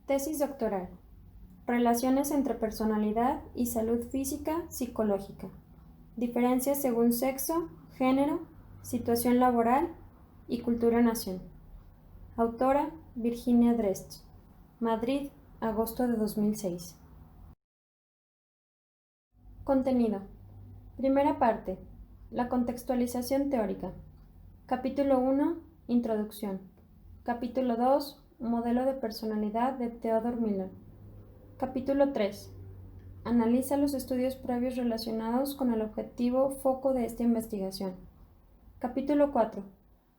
Tesis doctoral. Relaciones entre personalidad y salud física psicológica. Diferencias según sexo, género, situación laboral y cultura-nación. Autora Virginia Dresch. Madrid, agosto de 2006. Contenido. Primera parte. La contextualización teórica. Capítulo 1. Introducción. Capítulo 2. Modelo de personalidad de Theodore Miller. Capítulo 3. Analiza los estudios previos relacionados con el objetivo foco de esta investigación. Capítulo 4.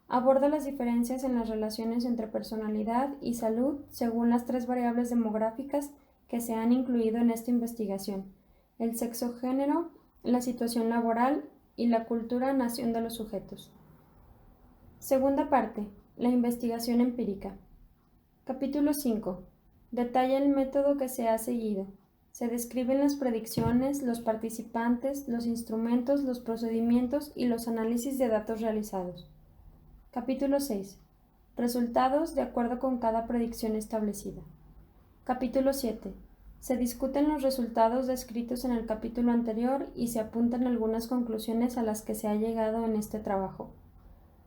Aborda las diferencias en las relaciones entre personalidad y salud según las tres variables demográficas que se han incluido en esta investigación: el sexo-género, la situación laboral y la cultura-nación de los sujetos. Segunda parte. La investigación empírica. Capítulo 5. Detalla el método que se ha seguido. Se describen las predicciones, los participantes, los instrumentos, los procedimientos y los análisis de datos realizados. Capítulo 6. Resultados de acuerdo con cada predicción establecida. Capítulo 7. Se discuten los resultados descritos en el capítulo anterior y se apuntan algunas conclusiones a las que se ha llegado en este trabajo.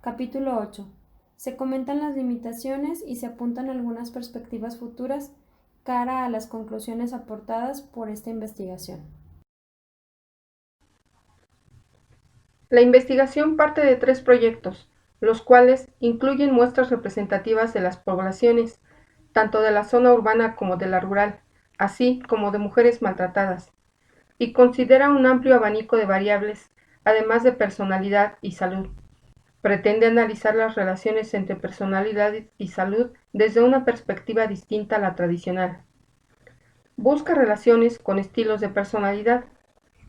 Capítulo 8. Se comentan las limitaciones y se apuntan algunas perspectivas futuras cara a las conclusiones aportadas por esta investigación. La investigación parte de 3 proyectos, los cuales incluyen muestras representativas de las poblaciones, tanto de la zona urbana como de la rural, así como de mujeres maltratadas, y considera un amplio abanico de variables, además de personalidad y salud. Pretende analizar las relaciones entre personalidad y salud desde una perspectiva distinta a la tradicional. Busca relaciones con estilos de personalidad.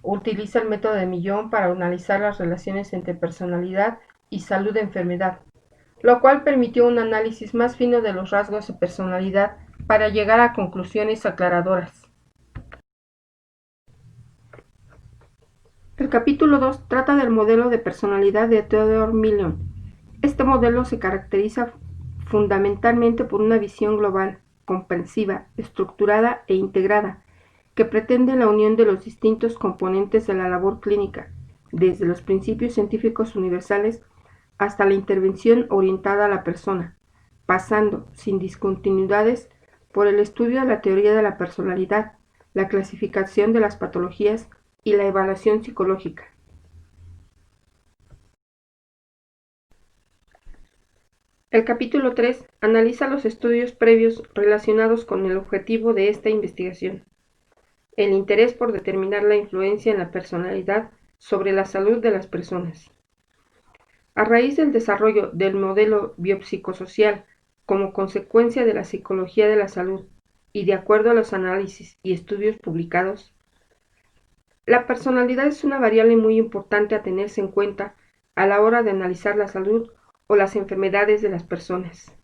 Utiliza el método de Millón para analizar las relaciones entre personalidad y salud-enfermedad, lo cual permitió un análisis más fino de los rasgos de personalidad para llegar a conclusiones aclaradoras. El capítulo 2 trata del modelo de personalidad de Theodore Miller. Este modelo se caracteriza fundamentalmente por una visión global, comprensiva, estructurada e integrada, que pretende la unión de los distintos componentes de la labor clínica, desde los principios científicos universales hasta la intervención orientada a la persona, pasando, sin discontinuidades, por el estudio de la teoría de la personalidad, la clasificación de las patologías y la evaluación psicológica. El capítulo 3 analiza los estudios previos relacionados con el objetivo de esta investigación: el interés por determinar la influencia en la personalidad sobre la salud de las personas. A raíz del desarrollo del modelo biopsicosocial como consecuencia de la psicología de la salud y de acuerdo a los análisis y estudios publicados, la personalidad es una variable muy importante a tenerse en cuenta a la hora de analizar la salud o las enfermedades de las personas.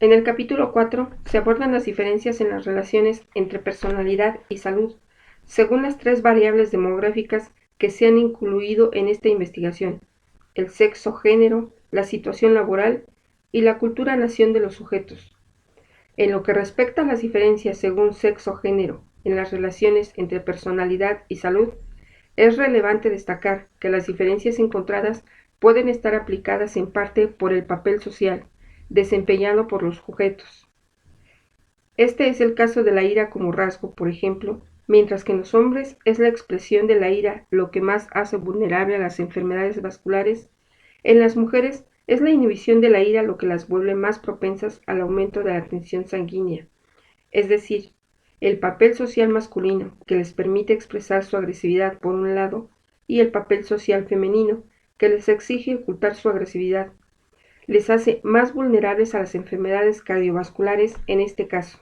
En el capítulo 4 se abordan las diferencias en las relaciones entre personalidad y salud, según las 3 variables demográficas que se han incluido en esta investigación: el sexo-género, la situación laboral y la cultura-nación de los sujetos. En lo que respecta a las diferencias según sexo-género en las relaciones entre personalidad y salud, es relevante destacar que las diferencias encontradas pueden estar aplicadas en parte por el papel social desempeñado por los sujetos. Este es el caso de la ira como rasgo, por ejemplo, mientras que en los hombres es la expresión de la ira lo que más hace vulnerable a las enfermedades vasculares. En las mujeres es la inhibición de la ira lo que las vuelve más propensas al aumento de la tensión sanguínea, es decir, el papel social masculino, que les permite expresar su agresividad por un lado, y el papel social femenino, que les exige ocultar su agresividad, les hace más vulnerables a las enfermedades cardiovasculares en este caso.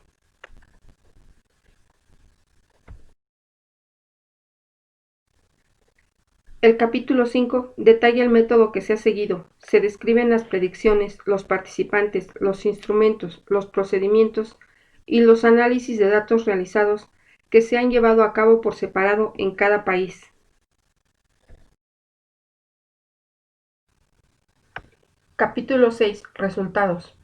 El capítulo 5 detalla el método que se ha seguido. Se describen las predicciones, los participantes, los instrumentos, los procedimientos y los análisis de datos realizados que se han llevado a cabo por separado en cada país. Capítulo 6. Resultados.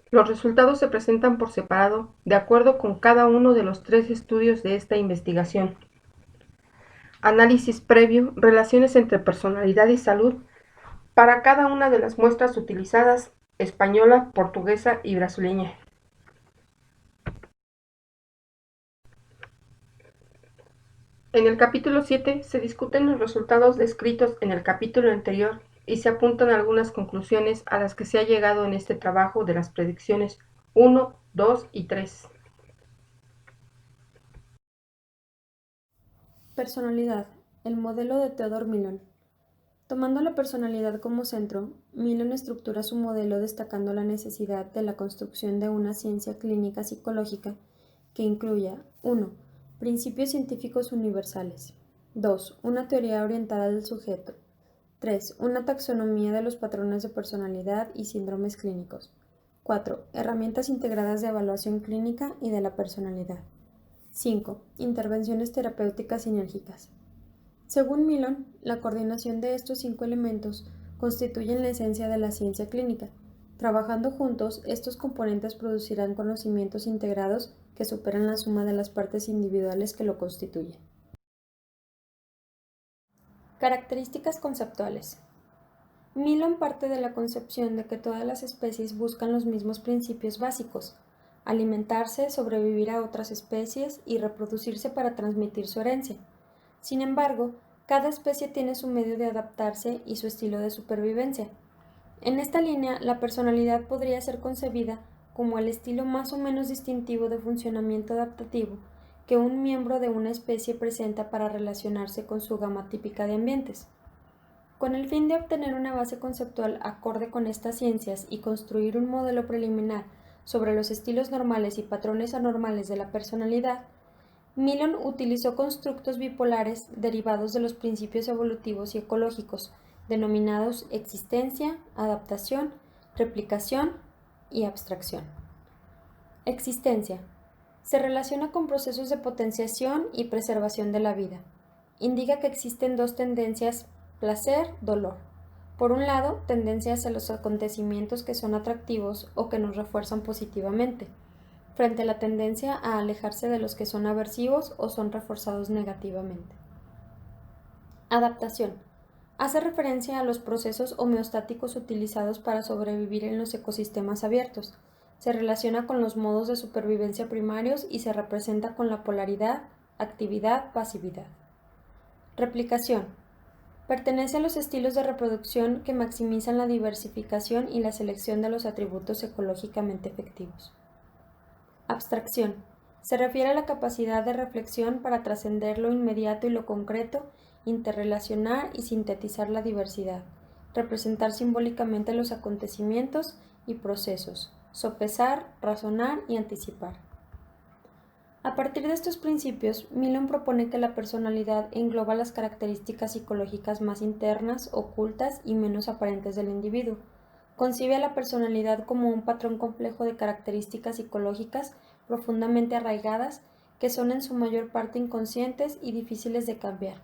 Los resultados se presentan por separado, de acuerdo con cada uno de los 3 estudios de esta investigación. Análisis previo, relaciones entre personalidad y salud, para cada una de las muestras utilizadas, española, portuguesa y brasileña. En el capítulo 7 se discuten los resultados descritos en el capítulo anterior y se apuntan algunas conclusiones a las que se ha llegado en este trabajo de las predicciones 1, 2 y 3. Personalidad. El modelo de Theodor Millon. Tomando la personalidad como centro, Millon estructura su modelo destacando la necesidad de la construcción de una ciencia clínica psicológica que incluya 1. Principios científicos universales. 2. Una teoría orientada del sujeto. 3. Una taxonomía de los patrones de personalidad y síndromes clínicos. 4. Herramientas integradas de evaluación clínica y de la personalidad. 5. Intervenciones terapéuticas sinérgicas. Según Millon, la coordinación de estos 5 elementos constituyen la esencia de la ciencia clínica. Trabajando juntos, estos componentes producirán conocimientos integrados que superan la suma de las partes individuales que lo constituyen. Características conceptuales. Millon parte de la concepción de que todas las especies buscan los mismos principios básicos: alimentarse, sobrevivir a otras especies y reproducirse para transmitir su herencia. Sin embargo, cada especie tiene su medio de adaptarse y su estilo de supervivencia. En esta línea, la personalidad podría ser concebida como el estilo más o menos distintivo de funcionamiento adaptativo que un miembro de una especie presenta para relacionarse con su gama típica de ambientes. Con el fin de obtener una base conceptual acorde con estas ciencias y construir un modelo preliminar sobre los estilos normales y patrones anormales de la personalidad, Millon utilizó constructos bipolares derivados de los principios evolutivos y ecológicos, denominados existencia, adaptación, replicación y abstracción. Existencia. Se relaciona con procesos de potenciación y preservación de la vida. Indica que existen 2 tendencias: placer, dolor. Por un lado, tendencias a los acontecimientos que son atractivos o que nos refuerzan positivamente, frente a la tendencia a alejarse de los que son aversivos o son reforzados negativamente. Adaptación. Hace referencia a los procesos homeostáticos utilizados para sobrevivir en los ecosistemas abiertos. Se relaciona con los modos de supervivencia primarios y se representa con la polaridad, actividad, pasividad. Replicación. Pertenece a los estilos de reproducción que maximizan la diversificación y la selección de los atributos ecológicamente efectivos. Abstracción. Se refiere a la capacidad de reflexión para trascender lo inmediato y lo concreto, interrelacionar y sintetizar la diversidad, representar simbólicamente los acontecimientos y procesos, sopesar, razonar y anticipar. A partir de estos principios, Millon propone que la personalidad engloba las características psicológicas más internas, ocultas y menos aparentes del individuo. Concibe a la personalidad como un patrón complejo de características psicológicas profundamente arraigadas que son en su mayor parte inconscientes y difíciles de cambiar,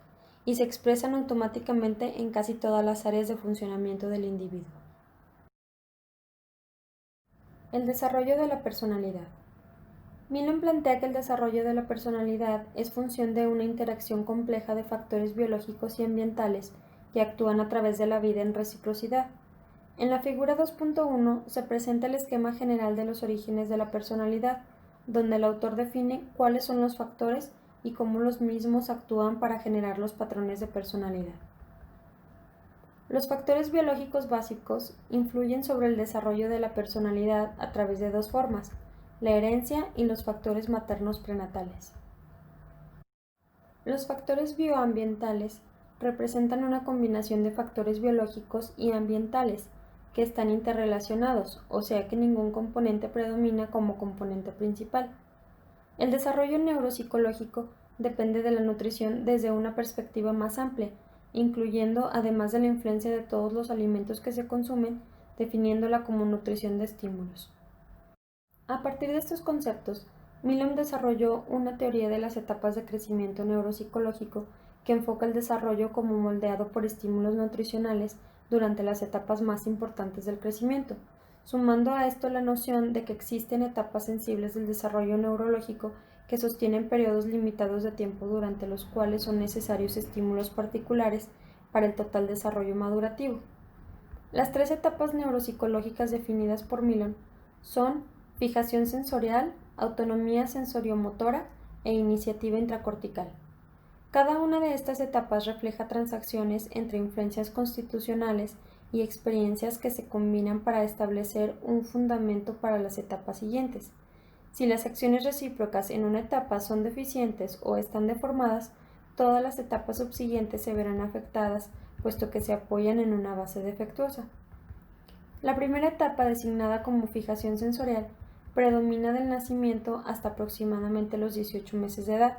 y se expresan automáticamente en casi todas las áreas de funcionamiento del individuo. El desarrollo de la personalidad. Millon plantea que el desarrollo de la personalidad es función de una interacción compleja de factores biológicos y ambientales que actúan a través de la vida en reciprocidad. En la figura 2.1 se presenta el esquema general de los orígenes de la personalidad, donde el autor define cuáles son los factores y cómo los mismos actúan para generar los patrones de personalidad. Los factores biológicos básicos influyen sobre el desarrollo de la personalidad a través de 2 formas: la herencia y los factores maternos prenatales. Los factores bioambientales representan una combinación de factores biológicos y ambientales que están interrelacionados, o sea que ningún componente predomina como componente principal. El desarrollo neuropsicológico depende de la nutrición desde una perspectiva más amplia, incluyendo, además de la influencia de todos los alimentos que se consumen, definiéndola como nutrición de estímulos. A partir de estos conceptos, Millon desarrolló una teoría de las etapas de crecimiento neuropsicológico que enfoca el desarrollo como moldeado por estímulos nutricionales durante las etapas más importantes del crecimiento, sumando a esto la noción de que existen etapas sensibles del desarrollo neurológico que sostienen periodos limitados de tiempo durante los cuales son necesarios estímulos particulares para el total desarrollo madurativo. Las tres etapas neuropsicológicas definidas por Milon son fijación sensorial, autonomía sensoriomotora e iniciativa intracortical. Cada una de estas etapas refleja transacciones entre influencias constitucionales y experiencias que se combinan para establecer un fundamento para las etapas siguientes. Si las acciones recíprocas en una etapa son deficientes o están deformadas, todas las etapas subsiguientes se verán afectadas, puesto que se apoyan en una base defectuosa. La primera etapa, designada como fijación sensorial, predomina del nacimiento hasta aproximadamente los 18 meses de edad.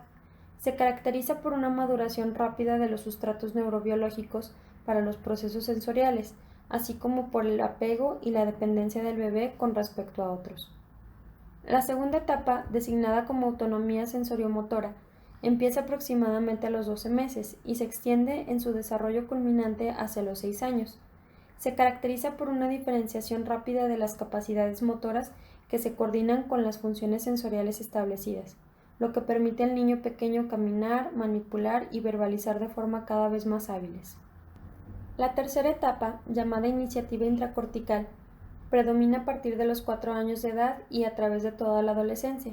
Se caracteriza por una maduración rápida de los sustratos neurobiológicos para los procesos sensoriales, así como por el apego y la dependencia del bebé con respecto a otros. La segunda etapa, designada como autonomía sensoriomotora, empieza aproximadamente a los 12 meses y se extiende en su desarrollo culminante hacia los 6 años. Se caracteriza por una diferenciación rápida de las capacidades motoras que se coordinan con las funciones sensoriales establecidas, lo que permite al niño pequeño caminar, manipular y verbalizar de forma cada vez más hábiles. La tercera etapa, llamada iniciativa intracortical, predomina a partir de los 4 años de edad y a través de toda la adolescencia.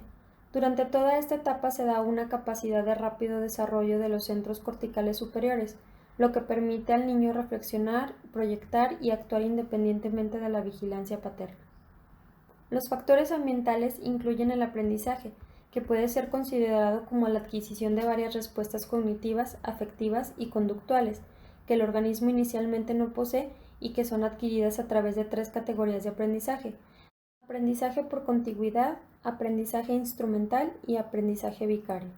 Durante toda esta etapa se da una capacidad de rápido desarrollo de los centros corticales superiores, lo que permite al niño reflexionar, proyectar y actuar independientemente de la vigilancia paterna. Los factores ambientales incluyen el aprendizaje, que puede ser considerado como la adquisición de varias respuestas cognitivas, afectivas y conductuales, que el organismo inicialmente no posee y que son adquiridas a través de 3 categorías de aprendizaje: aprendizaje por contigüidad, aprendizaje instrumental y aprendizaje vicario.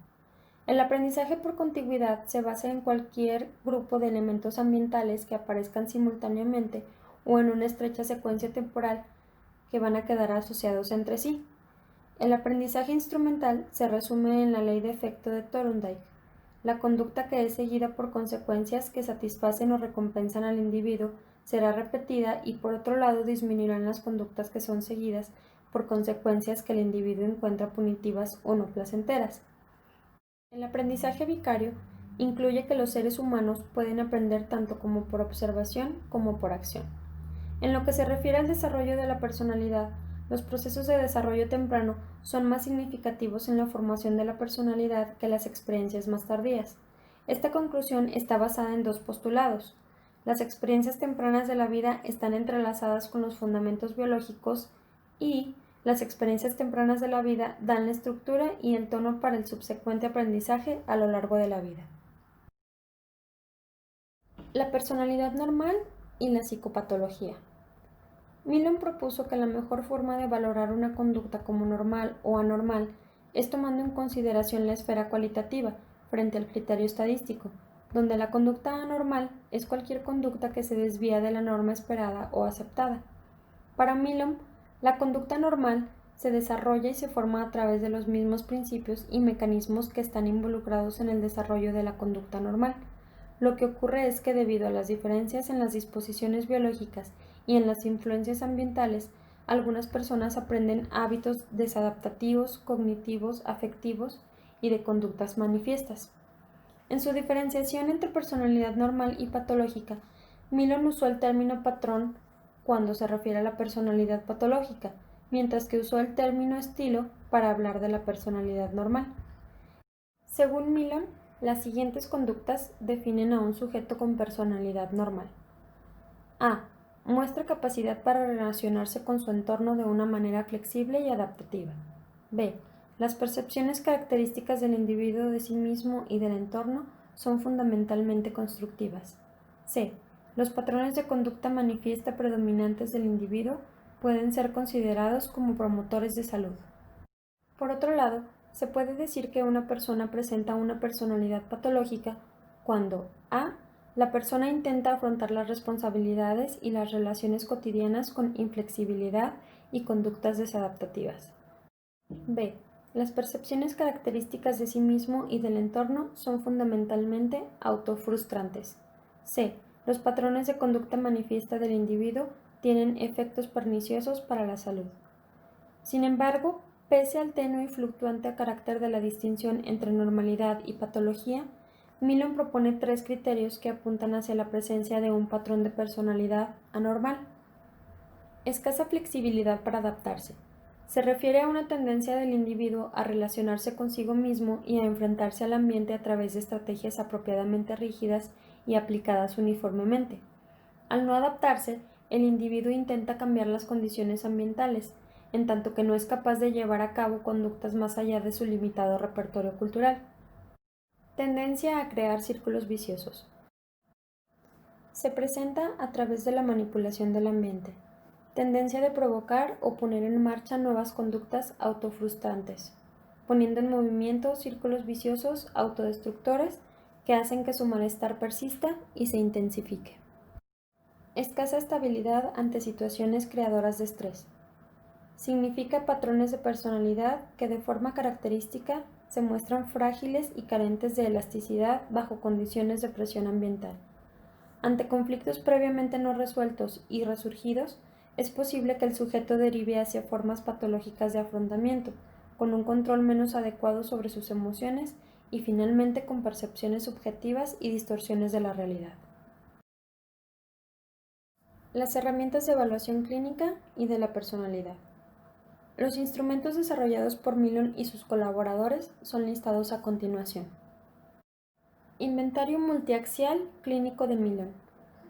El aprendizaje por contigüidad se basa en cualquier grupo de elementos ambientales que aparezcan simultáneamente o en una estrecha secuencia temporal que van a quedar asociados entre sí. El aprendizaje instrumental se resume en la ley de efecto de Thorndike, la conducta que es seguida por consecuencias que satisfacen o recompensan al individuo será repetida y por otro lado disminuirán las conductas que son seguidas por consecuencias que el individuo encuentra punitivas o no placenteras. El aprendizaje vicario incluye que los seres humanos pueden aprender tanto como por observación como por acción. En lo que se refiere al desarrollo de la personalidad, los procesos de desarrollo temprano son más significativos en la formación de la personalidad que las experiencias más tardías. Esta conclusión está basada en 2 postulados. Las experiencias tempranas de la vida están entrelazadas con los fundamentos biológicos y las experiencias tempranas de la vida dan la estructura y el tono para el subsecuente aprendizaje a lo largo de la vida. La personalidad normal y la psicopatología. Milon propuso que la mejor forma de valorar una conducta como normal o anormal es tomando en consideración la esfera cualitativa frente al criterio estadístico, donde la conducta anormal es cualquier conducta que se desvía de la norma esperada o aceptada. Para Milon, la conducta normal se desarrolla y se forma a través de los mismos principios y mecanismos que están involucrados en el desarrollo de la conducta normal. Lo que ocurre es que debido a las diferencias en las disposiciones biológicas y en las influencias ambientales, algunas personas aprenden hábitos desadaptativos, cognitivos, afectivos y de conductas manifiestas. En su diferenciación entre personalidad normal y patológica, Milon usó el término patrón cuando se refiere a la personalidad patológica, mientras que usó el término estilo para hablar de la personalidad normal. Según Milon, las siguientes conductas definen a un sujeto con personalidad normal. A. Muestra capacidad para relacionarse con su entorno de una manera flexible y adaptativa. B. Las percepciones características del individuo de sí mismo y del entorno son fundamentalmente constructivas. C. Los patrones de conducta manifiesta predominantes del individuo pueden ser considerados como promotores de salud. Por otro lado, se puede decir que una persona presenta una personalidad patológica cuando a. La persona intenta afrontar las responsabilidades y las relaciones cotidianas con inflexibilidad y conductas desadaptativas. B. Las percepciones características de sí mismo y del entorno son fundamentalmente autofrustrantes. C. los patrones de conducta manifiesta del individuo tienen efectos perniciosos para la salud. Sin embargo, pese al tenue y fluctuante carácter de la distinción entre normalidad y patología, Millon propone 3 criterios que apuntan hacia la presencia de un patrón de personalidad anormal. Escasa flexibilidad para adaptarse. Se refiere a una tendencia del individuo a relacionarse consigo mismo y a enfrentarse al ambiente a través de estrategias apropiadamente rígidas y aplicadas uniformemente. Al no adaptarse, el individuo intenta cambiar las condiciones ambientales, en tanto que no es capaz de llevar a cabo conductas más allá de su limitado repertorio cultural. Tendencia a crear círculos viciosos. Se presenta a través de la manipulación del ambiente. Tendencia de provocar o poner en marcha nuevas conductas autofrustrantes, poniendo en movimiento círculos viciosos autodestructores que hacen que su malestar persista y se intensifique. Escasa estabilidad ante situaciones creadoras de estrés. Significa patrones de personalidad que de forma característica se muestran frágiles y carentes de elasticidad bajo condiciones de presión ambiental. Ante conflictos previamente no resueltos y resurgidos, es posible que el sujeto derive hacia formas patológicas de afrontamiento, con un control menos adecuado sobre sus emociones y finalmente con percepciones subjetivas y distorsiones de la realidad. Las herramientas de evaluación clínica y de la personalidad. Los instrumentos desarrollados por Millon y sus colaboradores son listados a continuación. Inventario multiaxial clínico de Millon.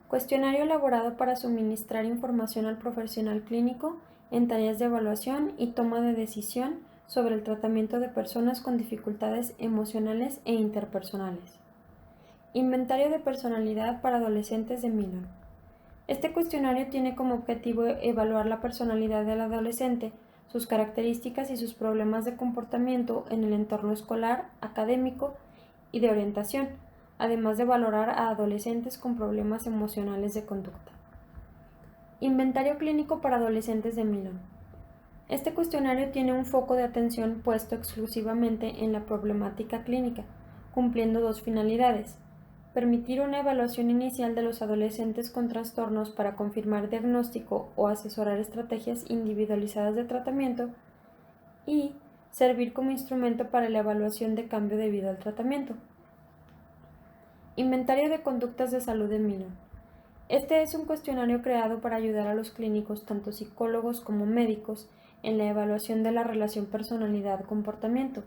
Cuestionario elaborado para suministrar información al profesional clínico en tareas de evaluación y toma de decisión sobre el tratamiento de personas con dificultades emocionales e interpersonales. Inventario de personalidad para adolescentes de Millon. Este cuestionario tiene como objetivo evaluar la personalidad del adolescente, sus características y sus problemas de comportamiento en el entorno escolar, académico y de orientación, además de valorar a adolescentes con problemas emocionales de conducta. Inventario clínico para adolescentes de Millon. Este cuestionario tiene un foco de atención puesto exclusivamente en la problemática clínica, cumpliendo 2 finalidades: permitir una evaluación inicial de los adolescentes con trastornos para confirmar diagnóstico o asesorar estrategias individualizadas de tratamiento, y servir como instrumento para la evaluación de cambio debido al tratamiento. Inventario de conductas de salud de Millon. Este es un cuestionario creado para ayudar a los clínicos, tanto psicólogos como médicos, en la evaluación de la relación personalidad-comportamiento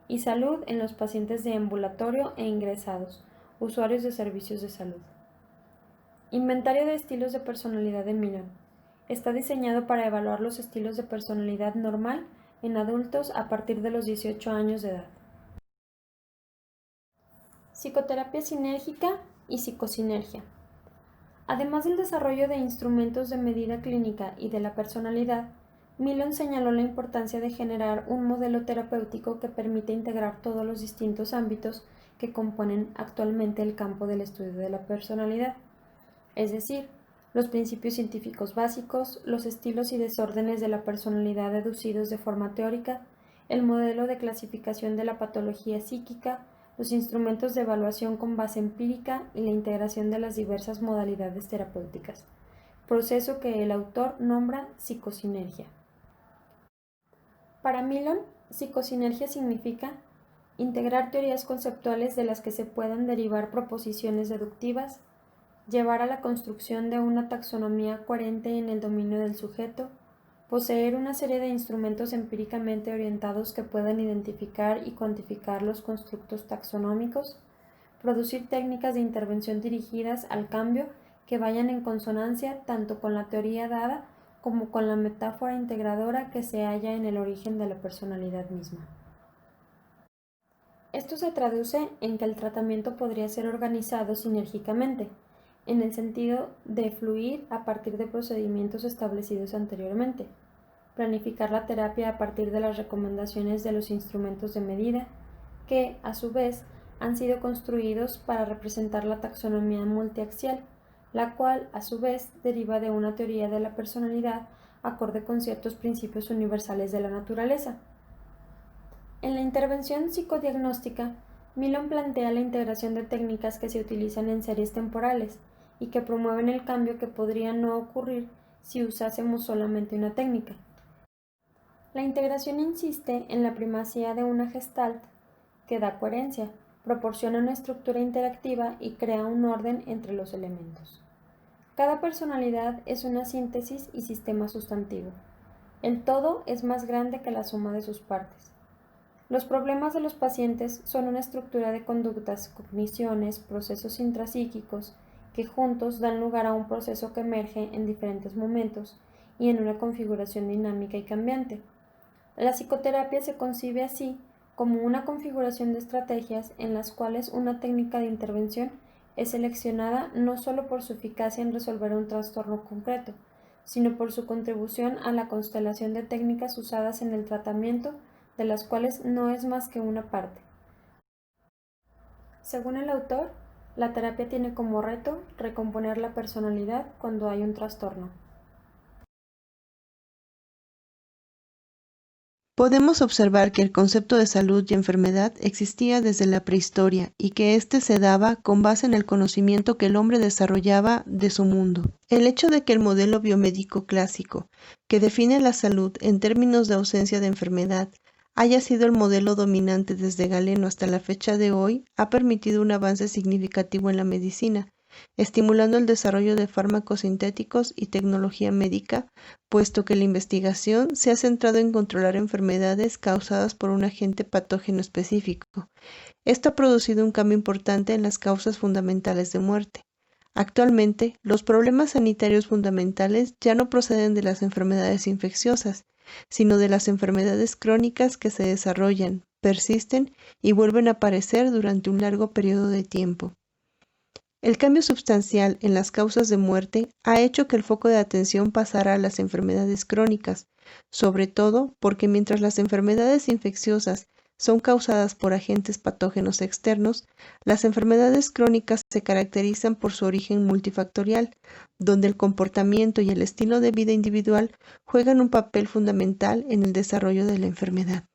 y salud en los pacientes de ambulatorio e ingresados, usuarios de servicios de salud. Inventario de estilos de personalidad de Millon. Está diseñado para evaluar los estilos de personalidad normal en adultos a partir de los 18 años de edad. Psicoterapia sinérgica y psicosinergia. Además del desarrollo de instrumentos de medida clínica y de la personalidad, Millon señaló la importancia de generar un modelo terapéutico que permite integrar todos los distintos ámbitos que componen actualmente el campo del estudio de la personalidad, es decir, los principios científicos básicos, los estilos y desórdenes de la personalidad deducidos de forma teórica, el modelo de clasificación de la patología psíquica, los instrumentos de evaluación con base empírica y la integración de las diversas modalidades terapéuticas, proceso que el autor nombra psicosinergia. Para Millon, psicosinergia significa integrar teorías conceptuales de las que se puedan derivar proposiciones deductivas, llevar a la construcción de una taxonomía coherente en el dominio del sujeto, poseer una serie de instrumentos empíricamente orientados que puedan identificar y cuantificar los constructos taxonómicos, producir técnicas de intervención dirigidas al cambio que vayan en consonancia tanto con la teoría dada como con la metáfora integradora que se halla en el origen de la personalidad misma. Esto se traduce en que el tratamiento podría ser organizado sinérgicamente, en el sentido de fluir a partir de procedimientos establecidos anteriormente, planificar la terapia a partir de las recomendaciones de los instrumentos de medida, que, a su vez, han sido construidos para representar la taxonomía multiaxial, la cual, a su vez, deriva de una teoría de la personalidad acorde con ciertos principios universales de la naturaleza. En la intervención psicodiagnóstica, Millon plantea la integración de técnicas que se utilizan en series temporales y que promueven el cambio que podría no ocurrir si usásemos solamente una técnica. La integración insiste en la primacía de una gestalt que da coherencia, proporciona una estructura interactiva y crea un orden entre los elementos. Cada personalidad es una síntesis y sistema sustantivo. El todo es más grande que la suma de sus partes. Los problemas de los pacientes son una estructura de conductas, cogniciones, procesos intrapsíquicos que juntos dan lugar a un proceso que emerge en diferentes momentos y en una configuración dinámica y cambiante. La psicoterapia se concibe así como una configuración de estrategias en las cuales una técnica de intervención es seleccionada no solo por su eficacia en resolver un trastorno concreto, sino por su contribución a la constelación de técnicas usadas en el tratamiento, de las cuales no es más que una parte. Según el autor, la terapia tiene como reto recomponer la personalidad cuando hay un trastorno. Podemos observar que el concepto de salud y enfermedad existía desde la prehistoria y que éste se daba con base en el conocimiento que el hombre desarrollaba de su mundo. El hecho de que el modelo biomédico clásico, que define la salud en términos de ausencia de enfermedad, haya sido el modelo dominante desde Galeno hasta la fecha de hoy, ha permitido un avance significativo en la medicina, estimulando el desarrollo de fármacos sintéticos y tecnología médica, puesto que la investigación se ha centrado en controlar enfermedades causadas por un agente patógeno específico. Esto ha producido un cambio importante en las causas fundamentales de muerte. Actualmente, los problemas sanitarios fundamentales ya no proceden de las enfermedades infecciosas, sino de las enfermedades crónicas que se desarrollan, persisten y vuelven a aparecer durante un largo periodo de tiempo. El cambio sustancial en las causas de muerte ha hecho que el foco de atención pasara a las enfermedades crónicas, sobre todo porque mientras las enfermedades infecciosas son causadas por agentes patógenos externos, las enfermedades crónicas se caracterizan por su origen multifactorial, donde el comportamiento y el estilo de vida individual juegan un papel fundamental en el desarrollo de la enfermedad.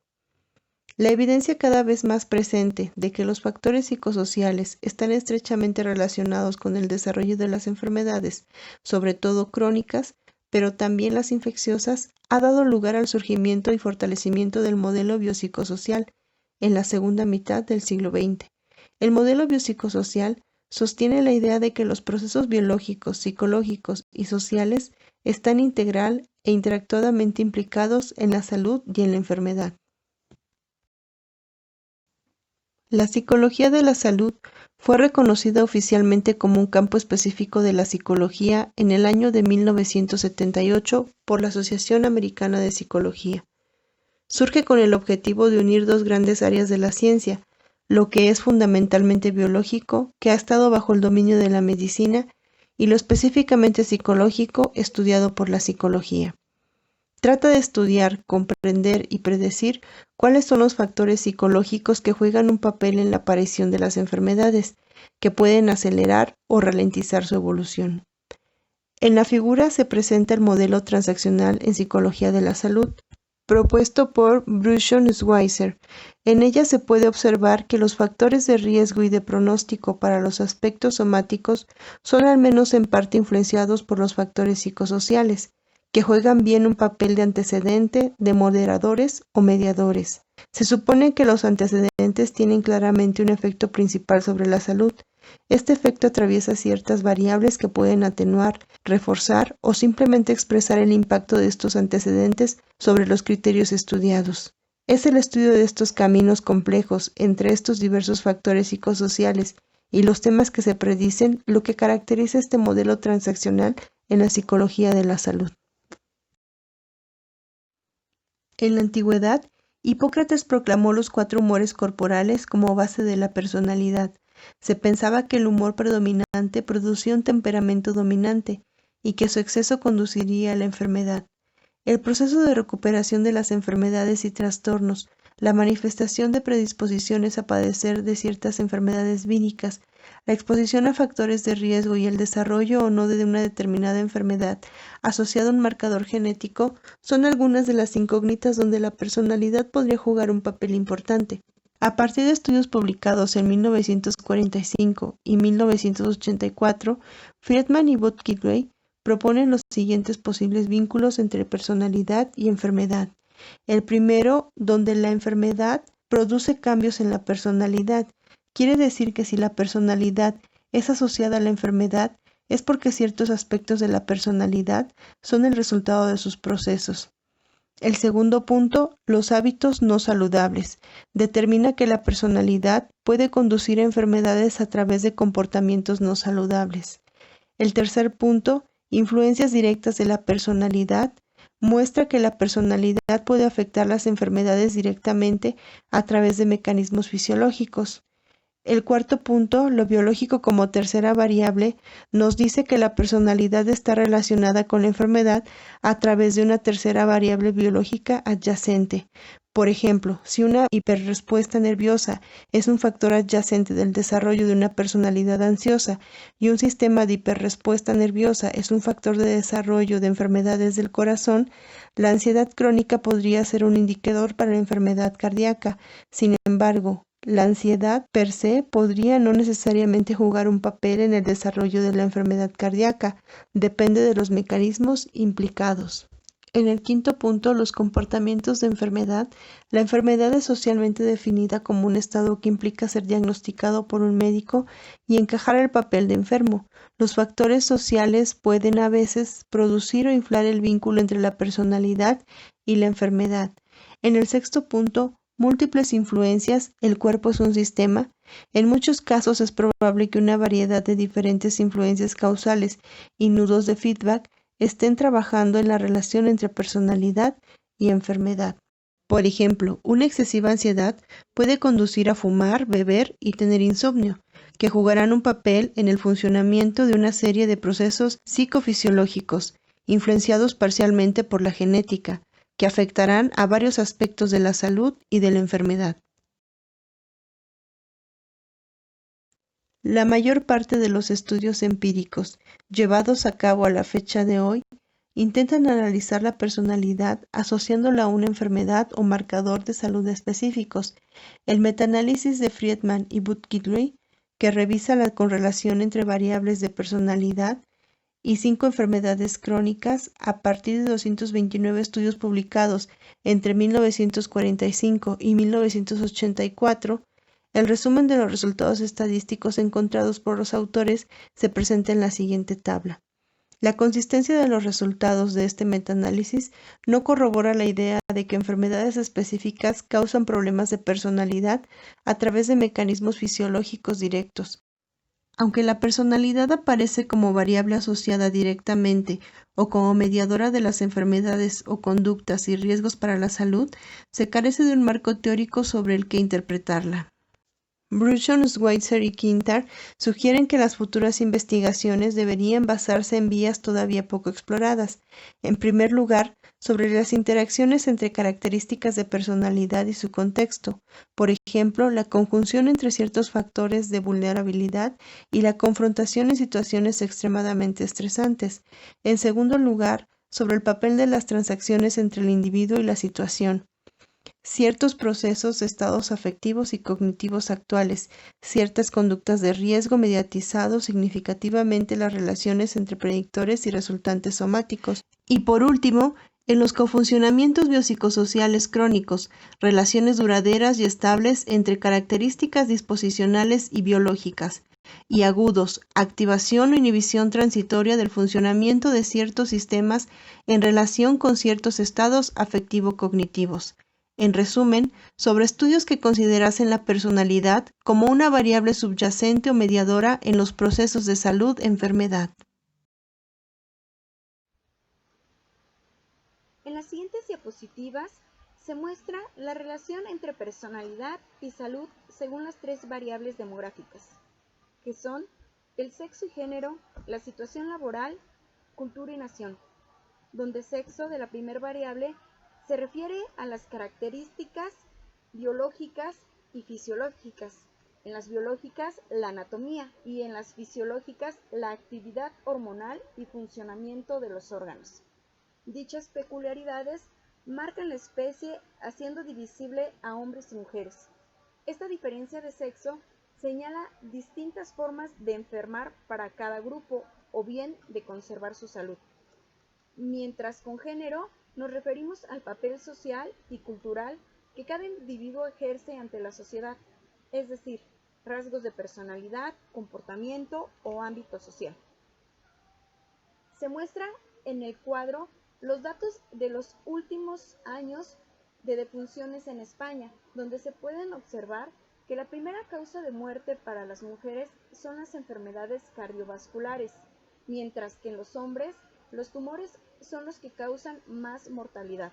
La evidencia cada vez más presente de que los factores psicosociales están estrechamente relacionados con el desarrollo de las enfermedades, sobre todo crónicas, pero también las infecciosas, ha dado lugar al surgimiento y fortalecimiento del modelo biopsicosocial en la segunda mitad del siglo XX. El modelo biopsicosocial sostiene la idea de que los procesos biológicos, psicológicos y sociales están integral e interactuadamente implicados en la salud y en la enfermedad. La psicología de la salud fue reconocida oficialmente como un campo específico de la psicología en el año de 1978 por la Asociación Americana de Psicología. Surge con el objetivo de unir dos grandes áreas de la ciencia, lo que es fundamentalmente biológico, que ha estado bajo el dominio de la medicina, y lo específicamente psicológico, estudiado por la psicología. Trata de estudiar, comprender y predecir cuáles son los factores psicológicos que juegan un papel en la aparición de las enfermedades, que pueden acelerar o ralentizar su evolución. En la figura se presenta el modelo transaccional en psicología de la salud, propuesto por Bruchon-Schweizer. En ella se puede observar que los factores de riesgo y de pronóstico para los aspectos somáticos son al menos en parte influenciados por los factores psicosociales, que juegan bien un papel de antecedente, de moderadores o mediadores. Se supone que los antecedentes tienen claramente un efecto principal sobre la salud. Este efecto atraviesa ciertas variables que pueden atenuar, reforzar o simplemente expresar el impacto de estos antecedentes sobre los criterios estudiados. Es el estudio de estos caminos complejos entre estos diversos factores psicosociales y los temas que se predicen lo que caracteriza este modelo transaccional en la psicología de la salud. En la antigüedad, Hipócrates proclamó los 4 humores corporales como base de la personalidad. Se pensaba que el humor predominante producía un temperamento dominante y que su exceso conduciría a la enfermedad. El proceso de recuperación de las enfermedades y trastornos, la manifestación de predisposiciones a padecer de ciertas enfermedades víricas, la exposición a factores de riesgo y el desarrollo o no de una determinada enfermedad asociado a un marcador genético son algunas de las incógnitas donde la personalidad podría jugar un papel importante. A partir de estudios publicados en 1945 y 1984, Friedman y Buttigieg proponen los siguientes posibles vínculos entre personalidad y enfermedad. El primero, donde la enfermedad produce cambios en la personalidad. Quiere decir que si la personalidad es asociada a la enfermedad, es porque ciertos aspectos de la personalidad son el resultado de sus procesos. El segundo punto, los hábitos no saludables. Determina que la personalidad puede conducir a enfermedades a través de comportamientos no saludables. El tercer punto, influencias directas de la personalidad, muestra que la personalidad puede afectar las enfermedades directamente a través de mecanismos fisiológicos. El cuarto punto, lo biológico como tercera variable, nos dice que la personalidad está relacionada con la enfermedad a través de una tercera variable biológica adyacente. Por ejemplo, si una hiperrespuesta nerviosa es un factor adyacente del desarrollo de una personalidad ansiosa y un sistema de hiperrespuesta nerviosa es un factor de desarrollo de enfermedades del corazón, la ansiedad crónica podría ser un indicador para la enfermedad cardíaca. Sin embargo, la ansiedad per se podría no necesariamente jugar un papel en el desarrollo de la enfermedad cardíaca, depende de los mecanismos implicados. En el quinto punto, los comportamientos de enfermedad. La enfermedad es socialmente definida como un estado que implica ser diagnosticado por un médico y encajar el papel de enfermo. Los factores sociales pueden a veces producir o inflar el vínculo entre la personalidad y la enfermedad. En el sexto punto, múltiples influencias, el cuerpo es un sistema. En muchos casos es probable que una variedad de diferentes influencias causales y nudos de feedback estén trabajando en la relación entre personalidad y enfermedad. Por ejemplo, una excesiva ansiedad puede conducir a fumar, beber y tener insomnio, que jugarán un papel en el funcionamiento de una serie de procesos psicofisiológicos, influenciados parcialmente por la genética, que afectarán a varios aspectos de la salud y de la enfermedad. La mayor parte de los estudios empíricos llevados a cabo a la fecha de hoy intentan analizar la personalidad asociándola a una enfermedad o marcador de salud específicos. El metaanálisis de Friedman y Buttigieg, que revisa la correlación entre variables de personalidad y 5 enfermedades crónicas a partir de 229 estudios publicados entre 1945 y 1984, el resumen de los resultados estadísticos encontrados por los autores se presenta en la siguiente tabla. La consistencia de los resultados de este metaanálisis no corrobora la idea de que enfermedades específicas causan problemas de personalidad a través de mecanismos fisiológicos directos. Aunque la personalidad aparece como variable asociada directamente o como mediadora de las enfermedades o conductas y riesgos para la salud, se carece de un marco teórico sobre el que interpretarla. Bruchon, Schweitzer y Quintar sugieren que las futuras investigaciones deberían basarse en vías todavía poco exploradas. En primer lugar, sobre las interacciones entre características de personalidad y su contexto, por ejemplo, la conjunción entre ciertos factores de vulnerabilidad y la confrontación en situaciones extremadamente estresantes. En segundo lugar, sobre el papel de las transacciones entre el individuo y la situación. Ciertos procesos, estados afectivos y cognitivos actuales, ciertas conductas de riesgo mediatizado significativamente las relaciones entre predictores y resultantes somáticos. Y por último, en los cofuncionamientos biopsicosociales crónicos, relaciones duraderas y estables entre características disposicionales y biológicas, y agudos, activación o inhibición transitoria del funcionamiento de ciertos sistemas en relación con ciertos estados afectivo-cognitivos. En resumen, sobre estudios que considerasen la personalidad como una variable subyacente o mediadora en los procesos de salud-enfermedad. En las siguientes diapositivas se muestra la relación entre personalidad y salud según las 3 variables demográficas, que son el sexo y género, la situación laboral, cultura y nación, donde sexo de la primera variable se refiere a las características biológicas y fisiológicas. En las biológicas, la anatomía, y en las fisiológicas, la actividad hormonal y funcionamiento de los órganos. Dichas peculiaridades marcan la especie haciendo divisible a hombres y mujeres. Esta diferencia de sexo señala distintas formas de enfermar para cada grupo o bien de conservar su salud. Mientras con género nos referimos al papel social y cultural que cada individuo ejerce ante la sociedad, es decir, rasgos de personalidad, comportamiento o ámbito social. Se muestra en el cuadro los datos de los últimos años de defunciones en España, donde se pueden observar que la primera causa de muerte para las mujeres son las enfermedades cardiovasculares, mientras que en los hombres los tumores son los que causan más mortalidad.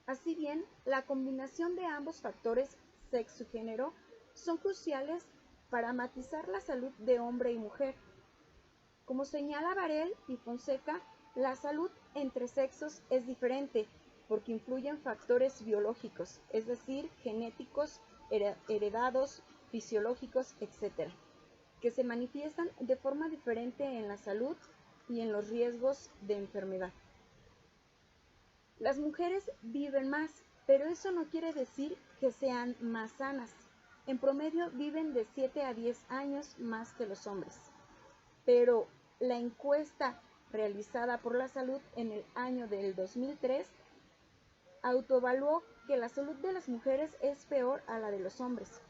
Así bien, la combinación de ambos factores, sexo y género, son cruciales para matizar la salud de hombre y mujer. Como señala Varell y Fonseca, la salud entre sexos es diferente porque influyen factores biológicos, es decir, genéticos, heredados, fisiológicos, etc., que se manifiestan de forma diferente en la salud y en los riesgos de enfermedad. Las mujeres viven más, pero eso no quiere decir que sean más sanas. En promedio viven de 7 a 10 años más que los hombres. Pero la encuesta realizada por la salud en el año del 2003 autoevaluó que la salud de las mujeres es peor a la de los hombres.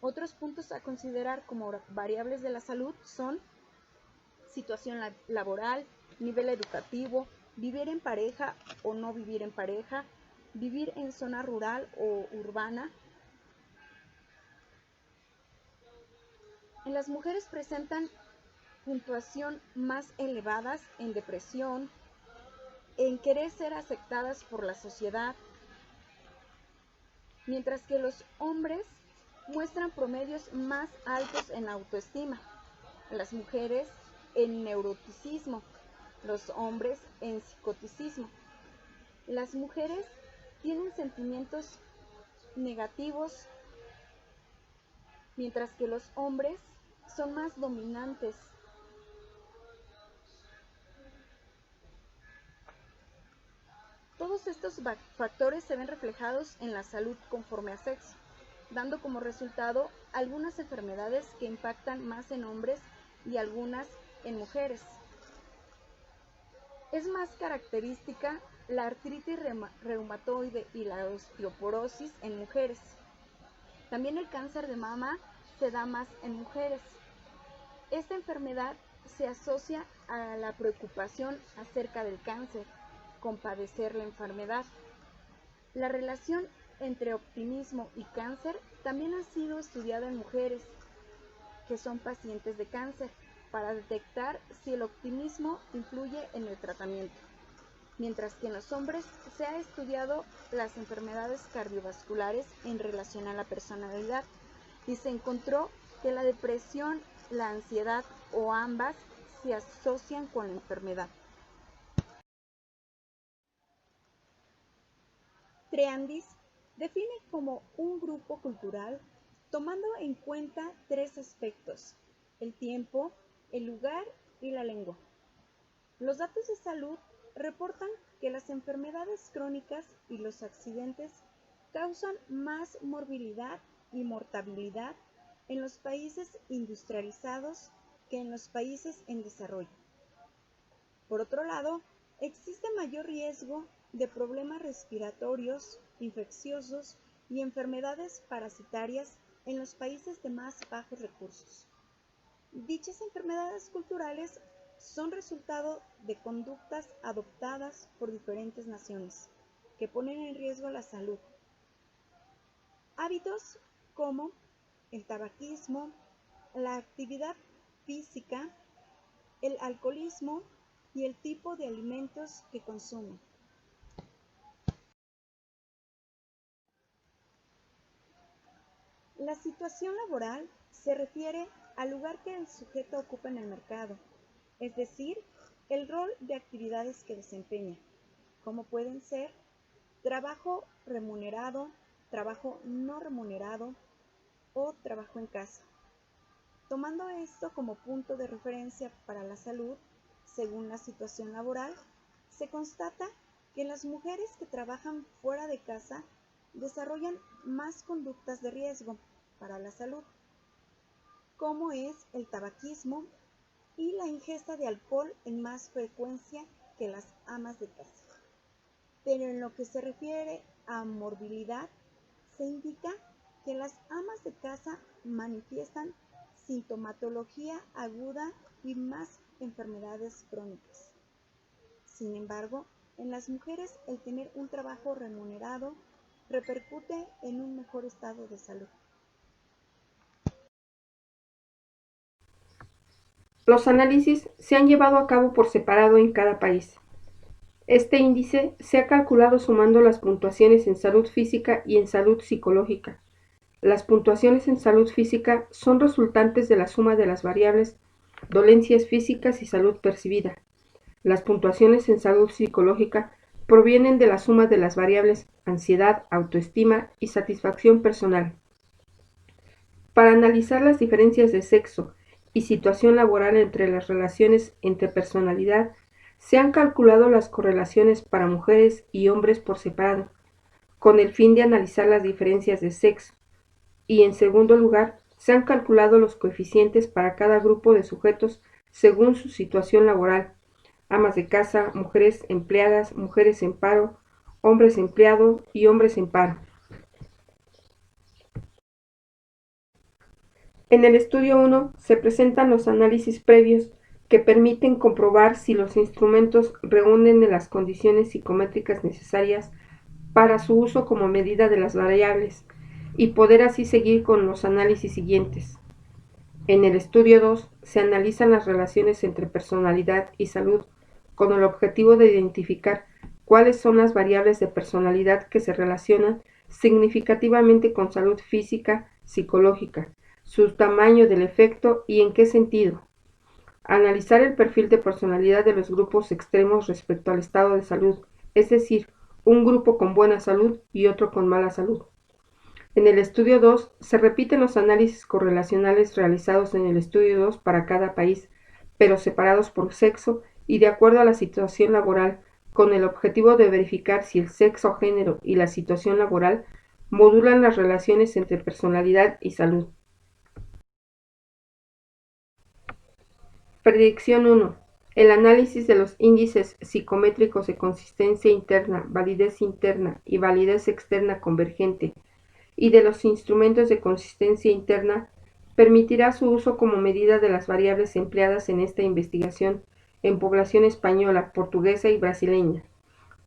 Otros puntos a considerar como variables de la salud son situación laboral, nivel educativo, vivir en pareja o no vivir en pareja, vivir en zona rural o urbana. En las mujeres presentan puntuación más elevadas en depresión, en querer ser aceptadas por la sociedad, mientras que los hombres muestran promedios más altos en autoestima, las mujeres en neuroticismo, los hombres en psicoticismo. Las mujeres tienen sentimientos negativos, mientras que los hombres son más dominantes. Todos estos factores se ven reflejados en la salud conforme a sexo, dando como resultado algunas enfermedades que impactan más en hombres y algunas en mujeres. Es más característica la artritis reumatoide y la osteoporosis en mujeres. También el cáncer de mama se da más en mujeres. Esta enfermedad se asocia a la preocupación acerca del cáncer, con padecer la enfermedad. La relación entre optimismo y cáncer también ha sido estudiada en mujeres que son pacientes de cáncer para detectar si el optimismo influye en el tratamiento, mientras que en los hombres se ha estudiado las enfermedades cardiovasculares en relación a la personalidad y se encontró que la depresión, la ansiedad o ambas se asocian con la enfermedad. Treandis define como un grupo cultural tomando en cuenta tres aspectos: el tiempo, el lugar y la lengua. Los datos de salud reportan que las enfermedades crónicas y los accidentes causan más morbilidad y mortalidad en los países industrializados que en los países en desarrollo. Por otro lado, existe mayor riesgo de problemas respiratorios, infecciosos y enfermedades parasitarias en los países de más bajos recursos. Dichas enfermedades culturales son resultado de conductas adoptadas por diferentes naciones que ponen en riesgo la salud. Hábitos como el tabaquismo, la actividad física, el alcoholismo y el tipo de alimentos que consumen. La situación laboral se refiere al lugar que el sujeto ocupa en el mercado, es decir, el rol de actividades que desempeña, como pueden ser trabajo remunerado, trabajo no remunerado o trabajo en casa. Tomando esto como punto de referencia para la salud, según la situación laboral, se constata que las mujeres que trabajan fuera de casa desarrollan más conductas de riesgo para la salud, como es el tabaquismo y la ingesta de alcohol en más frecuencia que las amas de casa. Pero en lo que se refiere a morbilidad, se indica que las amas de casa manifiestan sintomatología aguda y más enfermedades crónicas. Sin embargo, en las mujeres el tener un trabajo remunerado repercute en un mejor estado de salud. Los análisis se han llevado a cabo por separado en cada país. Este índice se ha calculado sumando las puntuaciones en salud física y en salud psicológica. Las puntuaciones en salud física son resultantes de la suma de las variables dolencias físicas y salud percibida. Las puntuaciones en salud psicológica provienen de la suma de las variables ansiedad, autoestima y satisfacción personal. Para analizar las diferencias de sexo y situación laboral entre las relaciones entre personalidad, se han calculado las correlaciones para mujeres y hombres por separado, con el fin de analizar las diferencias de sexo, y en segundo lugar, se han calculado los coeficientes para cada grupo de sujetos según su situación laboral: amas de casa, mujeres empleadas, mujeres en paro, hombres empleados y hombres en paro. En el estudio 1 se presentan los análisis previos que permiten comprobar si los instrumentos reúnen las condiciones psicométricas necesarias para su uso como medida de las variables y poder así seguir con los análisis siguientes. En el estudio 2 se analizan las relaciones entre personalidad y salud con el objetivo de identificar cuáles son las variables de personalidad que se relacionan significativamente con salud física, psicológica, su tamaño del efecto y en qué sentido. Analizar el perfil de personalidad de los grupos extremos respecto al estado de salud, es decir, un grupo con buena salud y otro con mala salud. En el estudio 2 se repiten los análisis correlacionales realizados en el estudio 2 para cada país, pero separados por sexo y de acuerdo a la situación laboral, con el objetivo de verificar si el sexo, género y la situación laboral modulan las relaciones entre personalidad y salud. Predicción 1. El análisis de los índices psicométricos de consistencia interna, validez interna y validez externa convergente y de los instrumentos de consistencia interna permitirá su uso como medida de las variables empleadas en esta investigación en población española, portuguesa y brasileña.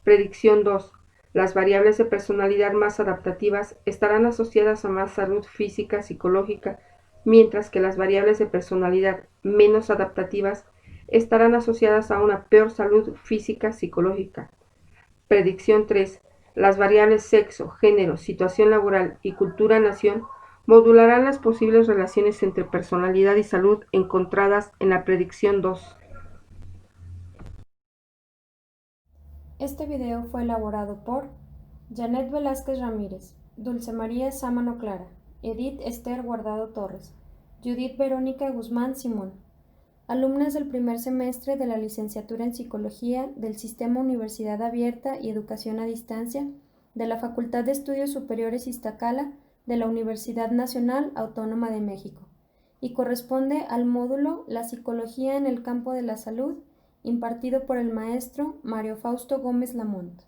Predicción 2. Las variables de personalidad más adaptativas estarán asociadas a más salud física, psicológica, mientras que las variables de personalidad menos adaptativas estarán asociadas a una peor salud física, psicológica. Predicción 3. Las variables sexo, género, situación laboral y cultura-nación modularán las posibles relaciones entre personalidad y salud encontradas en la predicción 2. Este video fue elaborado por Janet Velázquez Ramírez, Dulce María Sámano Clara, Edith Esther Guardado Torres, Judith Verónica Guzmán Simón, alumnas del primer semestre de la licenciatura en Psicología del Sistema Universidad Abierta y Educación a Distancia de la Facultad de Estudios Superiores Iztacala de la Universidad Nacional Autónoma de México, y corresponde al módulo La Psicología en el Campo de la Salud, impartido por el maestro Mario Fausto Gómez Lamont.